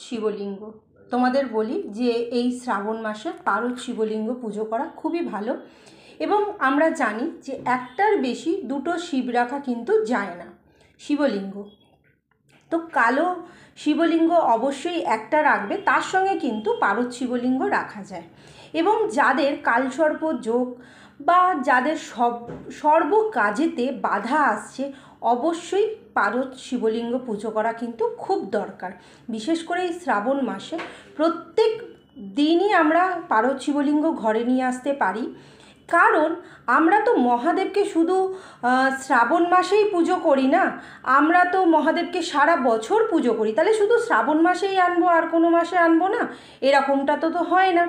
শিবলিঙ্গ। তোমাদের বলি যে এই শ্রাবণ মাসে পারদ শিবলিঙ্গ পুজো করা খুবই ভালো, এবং আমরা জানি যে একটার বেশি দুটো শিব রাখা কিন্তু যায় না শিবলিঙ্গ। তো কালো শিবলিঙ্গ অবশ্যই একটা রাখবে, তার সঙ্গে কিন্তু পারদ শিবলিঙ্গ রাখা যায়। এবং যাদের কালসর্প যোগ বা যাদের সর্ব কাজেতে বাধা আসছে, অবশ্যই পারদ শিবলিঙ্গ পুজো করা কিন্তু খুব দরকার। বিশেষ করে এই শ্রাবণ মাসে প্রত্যেক দিনই আমরা পারদ শিবলিঙ্গ ঘরে নিয়ে আসতে পারি, কারণ আমরা তো মহাদেবকে শুধু শ্রাবণ মাসেই পুজো করি না, আমরা তো মহাদেবকে সারা বছর পুজো করি। তাহলে শুধু শ্রাবণ মাসেই আনবো আর কোনো মাসে আনবো না, এরকমটা তো হয় না।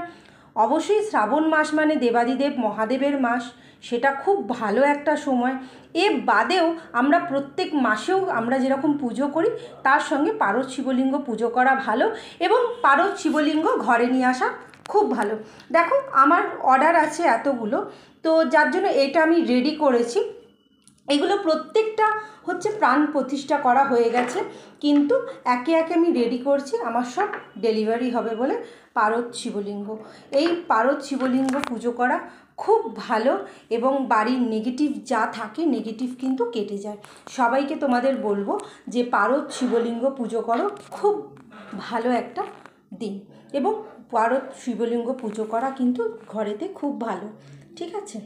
অবশ্যই শ্রাবণ মাস মানে দেবাদিদেব মহাদেবের মাস, সেটা খুব ভালো একটা সময়। এ বাদেও আমরা প্রত্যেক মাসেও আমরা যেরকম পুজো করি তার সঙ্গে পারদ শিবলিঙ্গ পুজো করা ভালো, এবং পারদ শিবলিঙ্গ ঘরে নিয়ে আসা খুব ভালো। দেখো আমার অর্ডার আছে এতগুলো, তো যার জন্য এটা আমি রেডি করেছি। এগুলো প্রত্যেকটা হচ্ছে প্রাণ প্রতিষ্ঠা করা হয়ে গেছে, কিন্তু একে একে আমি রেডি করছি, আমার সব ডেলিভারি হবে বলে। পারদ শিবলিঙ্গ, এই পারদ শিবলিঙ্গ পুজো করা খুব ভালো, এবং বাড়ির নেগেটিভ যা থাকে নেগেটিভ কিন্তু কেটে যায়। সবাইকে তোমাদের বলবো যে পারদ শিবলিঙ্গ পুজো করো, খুব ভালো একটা দিন, এবং পারদ শিবলিঙ্গ পুজো করা কিন্তু ঘরেতে খুব ভালো। ঠিক আছে।